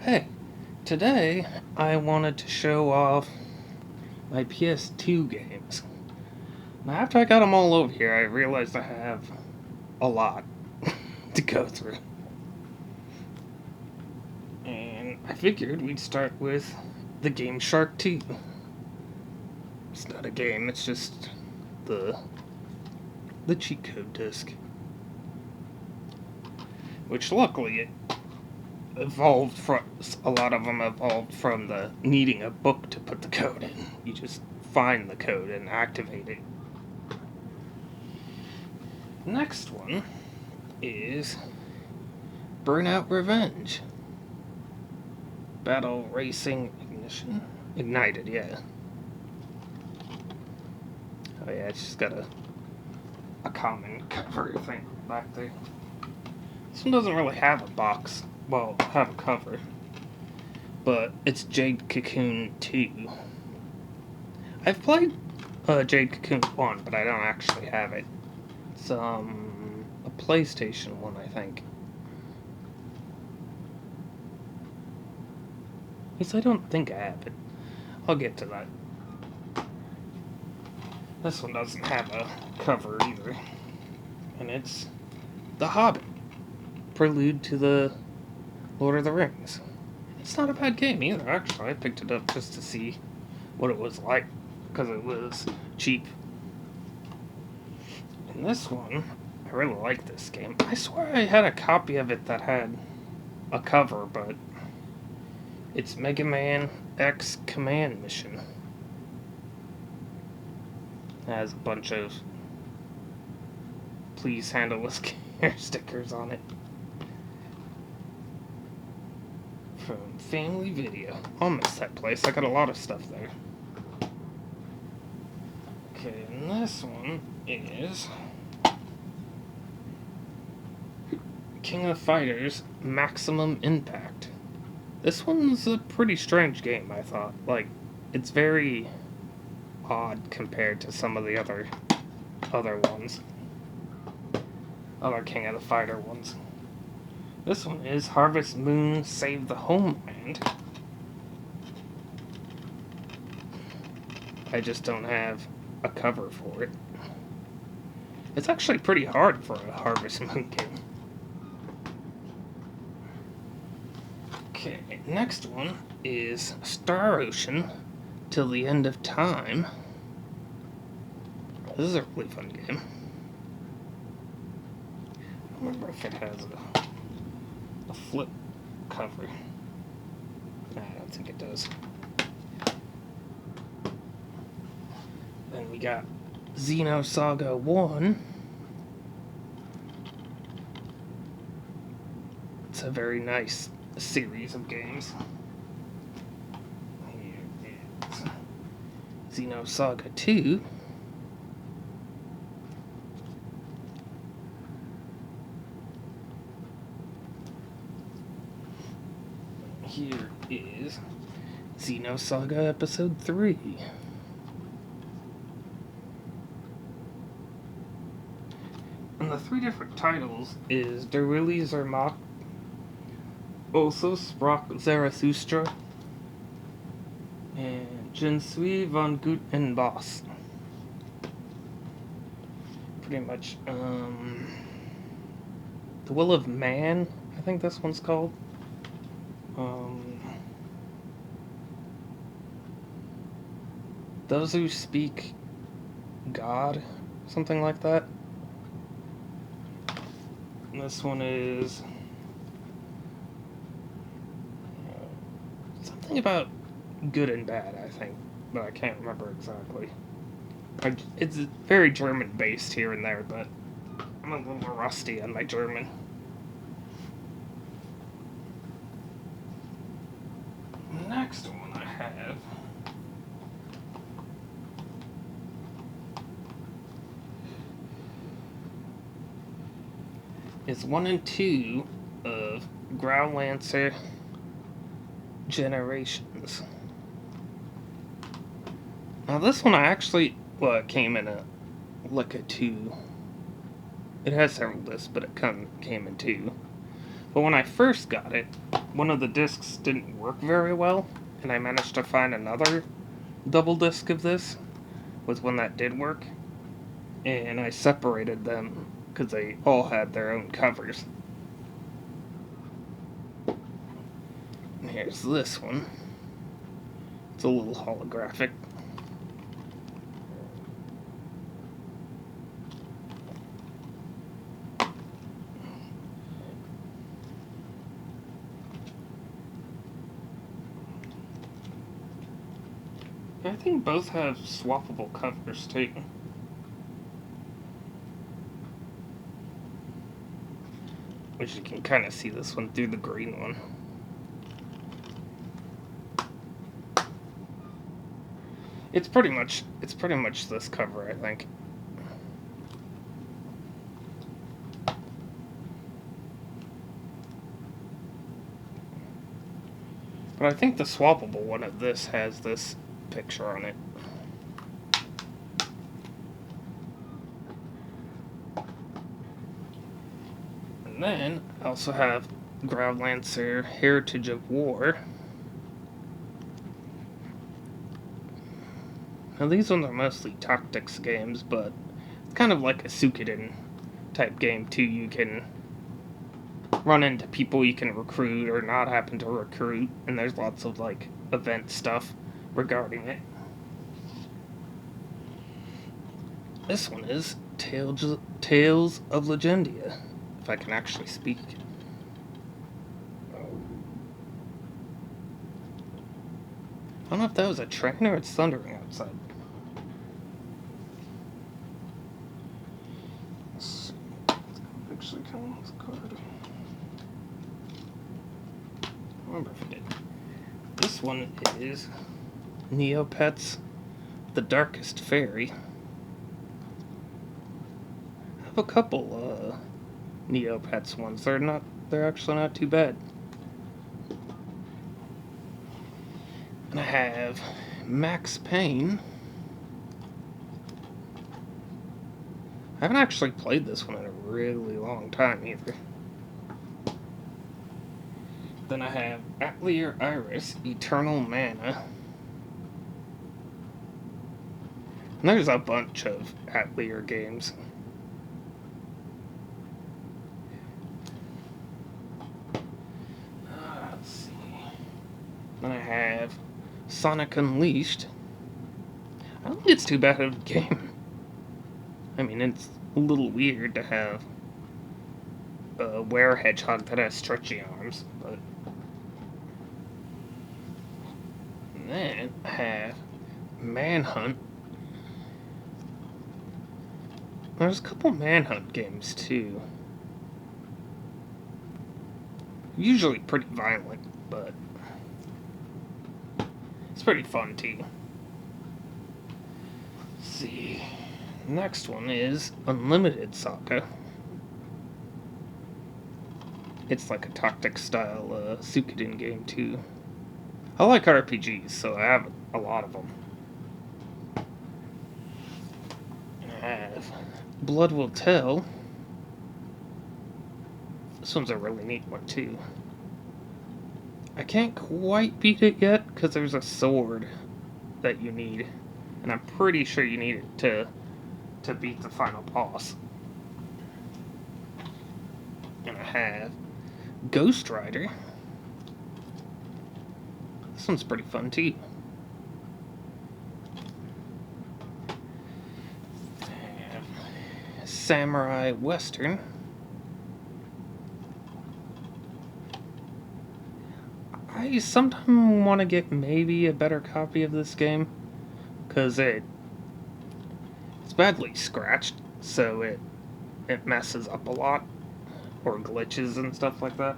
Hey, today I wanted to show off my PS2 games. Now, after I got them all over here, I realized I have a lot to go through. And I figured we'd start with the Game Shark 2. It's not a game, it's just the cheat code disc. Which luckily it evolved from, a lot of them evolved from the needing a book to put the code in. You just find the code and activate it. Next one is Burnout Revenge. Battle Racing Ignited, yeah. Oh yeah, it's just got a common cover thing back there. This one doesn't really have a box. Well, have a cover. But it's Jade Cocoon 2. I've played Jade Cocoon 1, but I don't actually have it. It's a PlayStation one, I think. At least I don't think I have it. I'll get to that. This one doesn't have a cover either. And it's The Hobbit. Prelude to the Lord of the Rings. It's not a bad game either, actually. I picked it up just to see what it was like, because it was cheap. And this one, I really like this game. I swear I had a copy of it that had a cover, but it's Mega Man X Command Mission. It has a bunch of Please Handle with Care stickers on it. From Family Video. I'll miss that place. I got a lot of stuff there. Okay, and this one is King of Fighters Maximum Impact. This one's a pretty strange game, I thought. Like, it's very odd compared to some of the other ones. Other King of the Fighter ones. This one is Harvest Moon Save the Homeland. I just don't have a cover for it. It's actually pretty hard for a Harvest Moon game. Okay, next one is Star Ocean Till the End of Time. This is a really fun game. I don't remember if it has a flip cover. I don't think it does. Then we got Xenosaga 1. It's a very nice series of games. Here is Xenosaga 2. Here is Xenosaga Episode 3. And the three different titles is Der Willi Zermatt, Also Sprach Zarathustra, and Je suis von Gut en Boss. Pretty much, The Will of Man, I think this one's called. Those Who Speak God, something like that. And this one is something about good and bad, I think, but I can't remember exactly. It's very German based here and there, but I'm a little rusty on my German. Next one I have is 1 and 2 of Ground Generations. Now this one I actually, well, it came in a 2. It has several discs, but it came in 2. But when I first got it, one of the discs didn't work very well, and I managed to find another double disc of this with one that did work, and I separated them because they all had their own covers. And here's this one. It's a little holographic. I think both have swappable covers too. Which you can kind of see this one through the green one. It's pretty much this cover, I think. But I think the swappable one of this has this picture on it. And then I also have Groud Lancer Heritage of War. Now these ones are mostly tactics games, but it's kind of like a Suikoden type game too. You can run into people you can recruit or not happen to recruit, and there's lots of like event stuff regarding it. This one is Tales of Legenda, if I can actually speak. I don't know if that was a train or it's thundering outside. Let's see. It's actually coming with a card. I remember if it did. This one is Neopets, The Darkest Fairy. I have a couple Neopets ones. They're actually not too bad. And I have Max Payne. I haven't actually played this one in a really long time either. Then I have Atelier Iris, Eternal Mana. And there's a bunch of Atelier games. Let's see. Then I have Sonic Unleashed. I don't think it's too bad of a game. I mean, it's a little weird to have a were-hedgehog that has stretchy arms, but... And then I have Manhunt. There's a couple Manhunt games, too. Usually pretty violent, but it's pretty fun, too. Let's see. Next one is Unlimited Saga. It's like a tactic-style Suikoden game, too. I like RPGs, so I have a lot of them. I have Blood Will Tell. This one's a really neat one, too. I can't quite beat it yet, because there's a sword that you need. And I'm pretty sure you need it to beat the final boss. And I have Ghost Rider. This one's pretty fun, too. I have Samurai Western. I sometimes want to get maybe a better copy of this game, because it's badly scratched, so it messes up a lot, or glitches and stuff like that.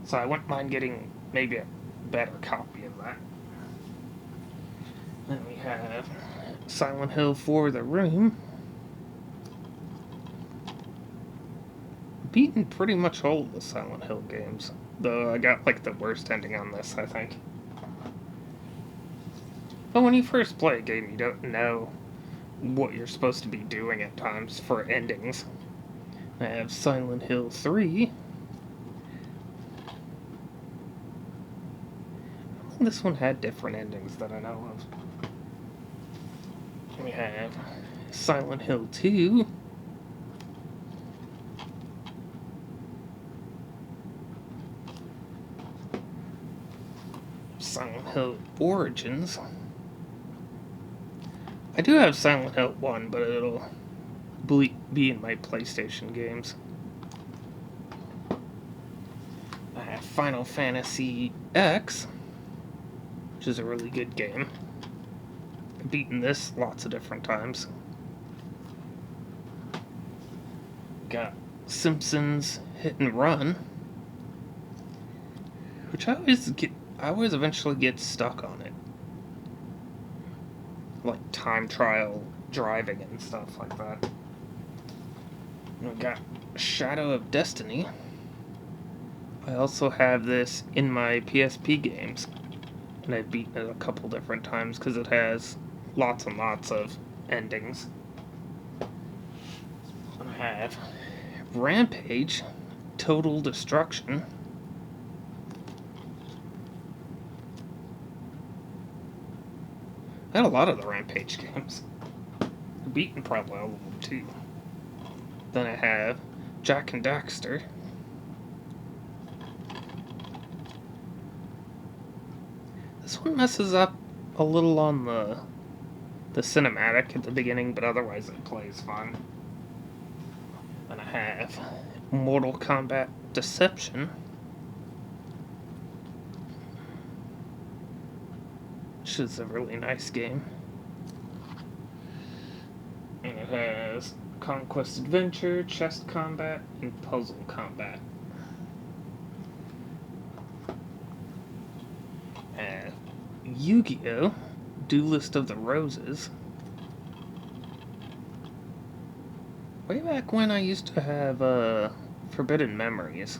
So I wouldn't mind getting maybe a better copy of that. Then we have Silent Hill for the Room. Beaten pretty much all of the Silent Hill games, though I got like the worst ending on this, I think. But when you first play a game, you don't know what you're supposed to be doing at times for endings. I have Silent Hill 3. think this one had different endings that I know of. We have Silent Hill 2. Silent Hill Origins. I do have Silent Hill 1, but it'll be in my PlayStation games. I have Final Fantasy X, which is a really good game. I've beaten this lots of different times. Got Simpsons Hit and Run, which I always eventually get stuck on it. Like time trial driving and stuff like that. And we got Shadow of Destiny. I also have this in my PSP games, and I've beaten it a couple different times because it has lots and lots of endings. And I have Rampage, Total Destruction. I had a lot of the Rampage games. I've beaten probably all of them too. Then I have Jak and Daxter. This one messes up a little on the cinematic at the beginning, but otherwise it plays fine. Then I have Mortal Kombat Deception. Which is a really nice game. And it has Conquest Adventure, Chess Combat, and Puzzle Combat. And Yu-Gi-Oh! Duelist of the Roses. Way back when I used to have Forbidden Memories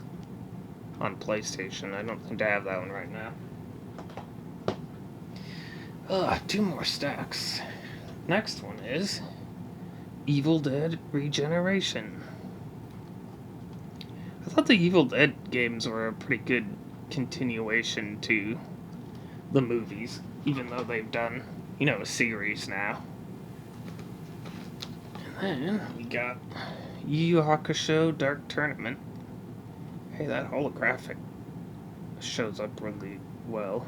on PlayStation. I don't think I have that one right now. Two more stacks. Next one is Evil Dead Regeneration. I thought the Evil Dead games were a pretty good continuation to the movies, even though they've done, a series now. And then we got Yu Yu Hakusho Dark Tournament. Hey, that holographic shows up really well.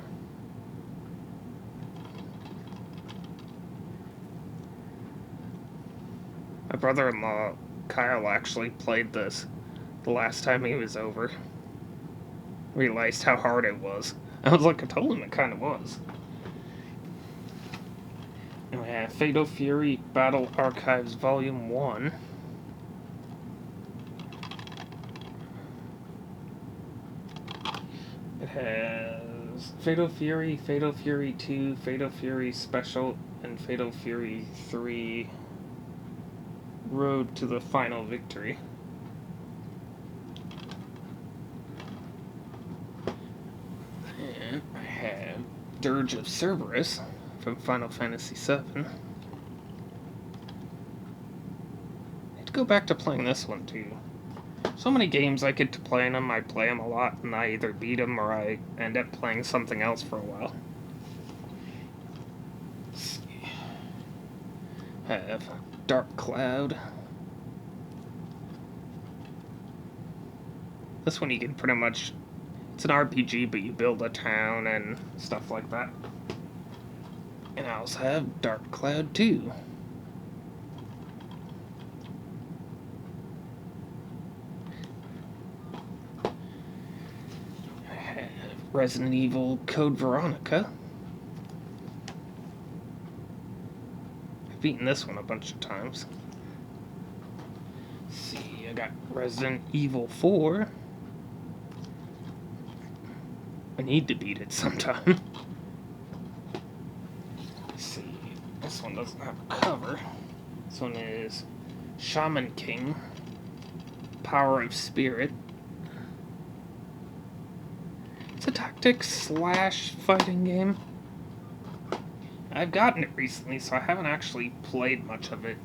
My brother-in-law, Kyle, actually played this the last time he was over. Realized how hard it was. I was like, I told him it kind of was. And we have Fatal Fury Battle Archives Volume 1. It has Fatal Fury 2, Fatal Fury Special, and Fatal Fury 3... Road to the Final Victory. And I have Dirge of Cerberus from Final Fantasy VII. I need to go back to playing this one too. So many games I get to play in them, I play them a lot, and I either beat them or I end up playing something else for a while. Let's see. I have Dark Cloud. This one you can pretty much... It's an RPG, but you build a town and stuff like that. And I also have Dark Cloud 2. I have Resident Evil Code Veronica. Beaten this one a bunch of times. Let's see, I got Resident Evil 4. I need to beat it sometime. Let's see, this one doesn't have a cover. This one is Shaman King, Power of Spirit. It's a tactics / fighting game. I've gotten it recently, so I haven't actually played much of it.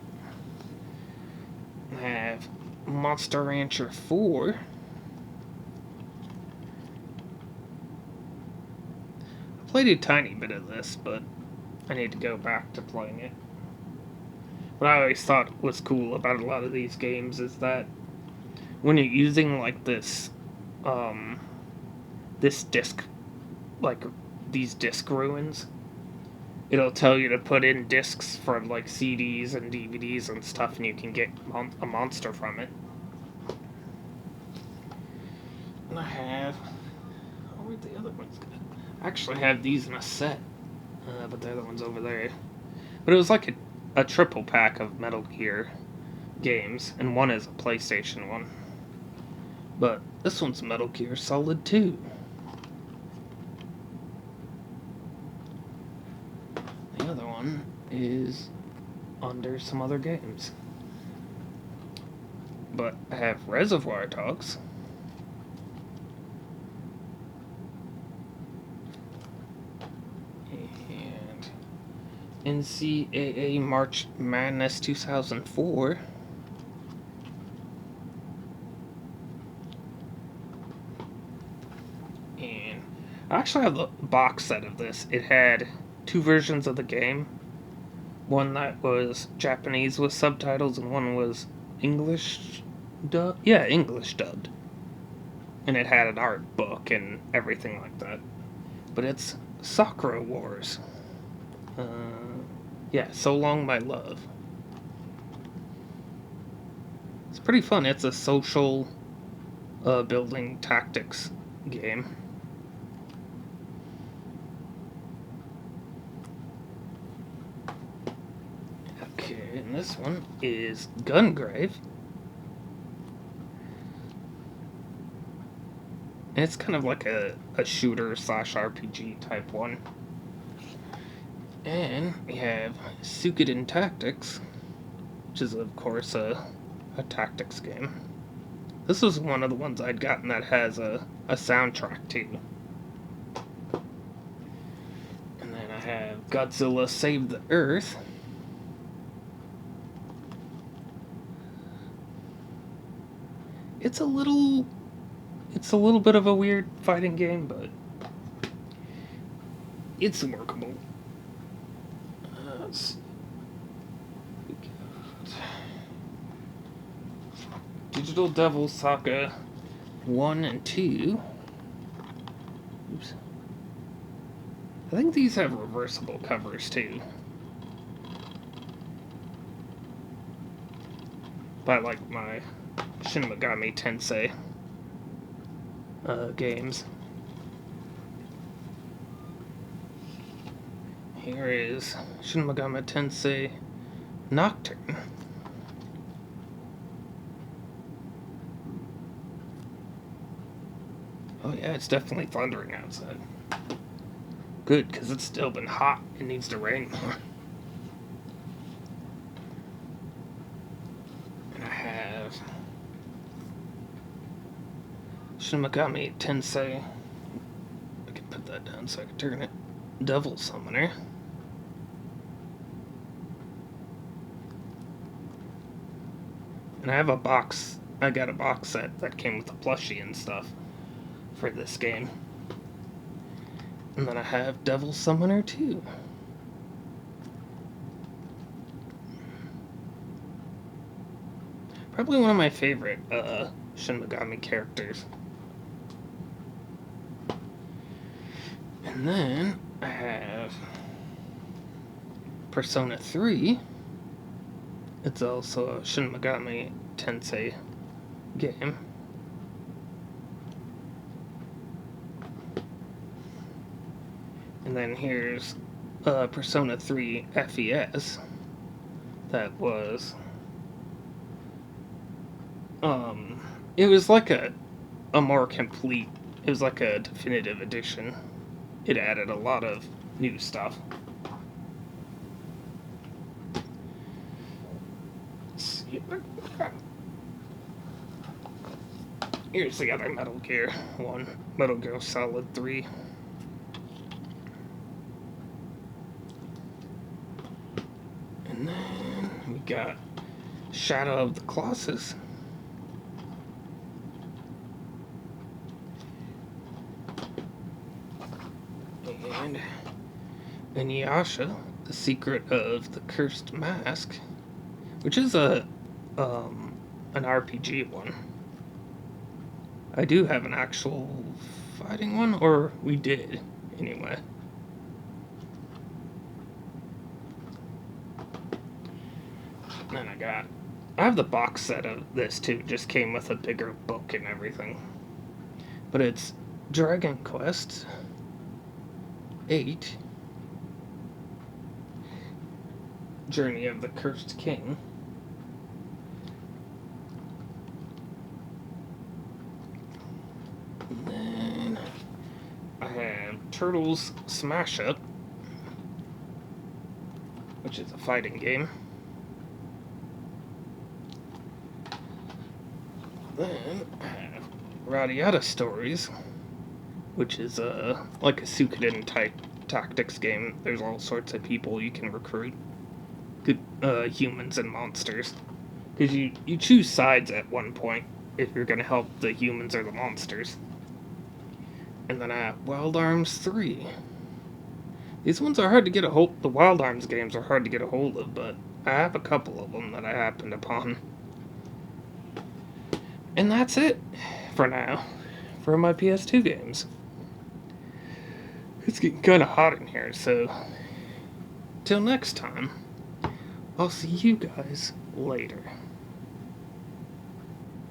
I have Monster Rancher 4. Played a tiny bit of this, but I need to go back to playing it. What I always thought was cool about a lot of these games is that when you're using like this disc, like these disc ruins, it'll tell you to put in discs from like CDs and DVDs and stuff, and you can get a monster from it. And I have... where'd the other ones go? I actually have these in a set, but the other one's over there. But it was like a triple pack of Metal Gear games, and one is a PlayStation one. But this one's Metal Gear Solid 2. The other one is under some other games. But I have Reservoir Dogs. And NCAA March Madness 2004. And I actually have the box set of this. It had 2 versions of the game. One that was Japanese with subtitles, and one was English dubbed. Yeah, English dubbed. And it had an art book and everything like that. But it's Sakura Wars. Yeah, So Long My Love. It's pretty fun. It's a social building tactics game. Okay, and this one is Gungrave. And it's kind of like a shooter / RPG type one. And we have Suikoden Tactics, which is of course a tactics game. This was one of the ones I'd gotten that has a soundtrack too. And then I have Godzilla Save the Earth. It's a little bit of a weird fighting game, but it's workable. Let's see. We got Digital Devil Saga 1 and 2. Oops. I think these have reversible covers too. But I like my Shin Megami Tensei games. Here is Shin Megami Tensei Nocturne. Oh yeah, it's definitely thundering outside. Good, because it's still been hot. It needs to rain more. And I have Shin Megami Tensei. I can put that down so I can turn it. Devil Summoner. And I have a box. I got a box set that came with a plushie and stuff for this game. And then I have Devil Summoner 2. Probably one of my favorite Shin Megami characters. And then I have Persona 3. It's also a Shin Megami Tensei game. And then here's Persona 3 FES. That was... it was like a more complete... It was like a definitive edition. It added a lot of new stuff. Let's see. Here's the other Metal Gear one. Metal Gear Solid 3. And then we got Shadow of the Colossus. And Inuyasha, The Secret of the Cursed Mask, which is an RPG one. I do have an actual fighting one, or we did, anyway. Then I have the box set of this too, just came with a bigger book and everything. But it's Dragon Quest 8, Journey of the Cursed King. And then I have Turtles Smash Up, which is a fighting game. Then I have Radiator Stories, which is like a Suikoden type tactics game. There's all sorts of people you can recruit, good humans and monsters, because you choose sides at one point if you're going to help the humans or the monsters. And then I have Wild Arms 3. These ones are hard to get a hold. The Wild Arms games are hard to get a hold of, but I have a couple of them that I happened upon. And that's it for now for my PS2 games. It's getting kind of hot in here, so till next time, I'll see you guys later.